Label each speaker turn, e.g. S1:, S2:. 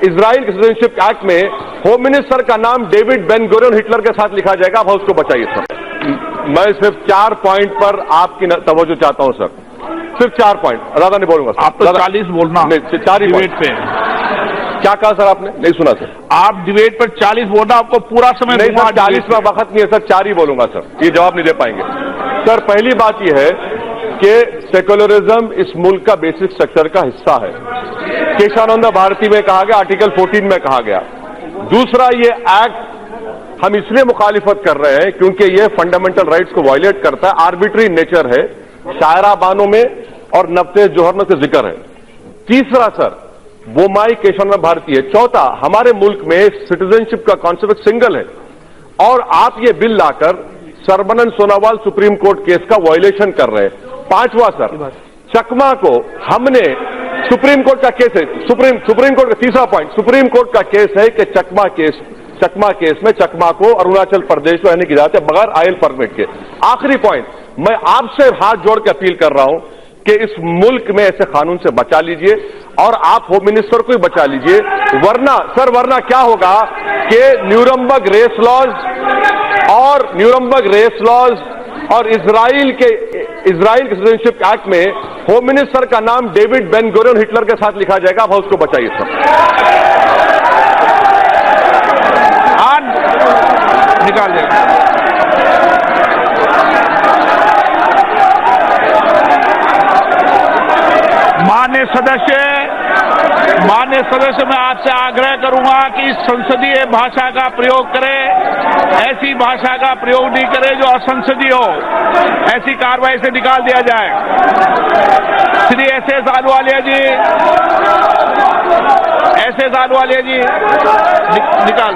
S1: Israel citizenship act में home minister का नाम डेविड बेन गुरियन हिटलर के साथ लिखा जाएगा, आप उसको बचाइए सर। मैं सिर्फ 4 पॉइंट पर आपकी तवज्जो चाहता हूं सर, सिर्फ 4 पॉइंट, ज्यादा नहीं बोलूंगा सर।
S2: आप तो 40 बोलना
S1: नहीं, 4 ही
S2: डिबेट पे।
S1: क्या कहा सर आपने? नहीं सुना सर।
S2: आप डिबेट पर 40 बोलना, आपको पूरा समय
S1: नहीं सर, 40 में वक्त नहीं है सर, 4 ही बोलूंगा सर, ये जवाब नहीं दे पाएंगे सर। पहली बात यह है कि सेक्युलरिज्म इस मुल्क का बेसिक स्ट्रक्चर का हिस्सा है, केशवानंद भारती में कहा गया, आर्टिकल 14 में कहा गया। दूसरा, ये एक्ट हम इसलिए मुखालिफत कर रहे हैं क्योंकि ये फंडामेंटल राइट्स को वायलेट करता है, आर्बिट्री नेचर है, शायरा बानों में और नफ्ते जोहर में से जिक्र है। तीसरा सर, वो माई केशवानंद भारती है। चौथा, हमारे मुल्क में सिटीजनशिप का कॉन्सेप्ट सिंगल है और आप ये बिल लाकर सरबनंद सोनोवाल सुप्रीम कोर्ट केस का वायलेशन कर रहे हैं। पांचवा सर, चकमा को हमने सुप्रीम कोर्ट का केस है, सुप्रीम कोर्ट का तीसरा पॉइंट, सुप्रीम कोर्ट का केस है कि चकमा केस में चकमा को अरुणाचल प्रदेश में रहने की इजाजत है बगैर आयल परमिट के। आखिरी पॉइंट, मैं आपसे हाथ जोड़ के अपील कर रहा हूं कि इस मुल्क में ऐसे कानून से बचा लीजिए और आप होम मिनिस्टर को ही बचा लीजिए, वरना क्या होगा कि न्यूरमबर्ग रेस लॉज और इजराइल के सिटीजनशिप एक्ट में होम मिनिस्टर का नाम डेविड बेन गुरियन हिटलर के साथ लिखा जाएगा, आप उसको बचाइए सर।
S2: निकाल देगा। माननीय सदस्य, मैं आपसे आग्रह करूंगा कि संसदीय भाषा का प्रयोग करें, ऐसी भाषा का प्रयोग नहीं करें जो असंसदीय हो, ऐसी कार्रवाई से निकाल दिया जाए। श्री एस.एस. आलूवालिया जी निकाल।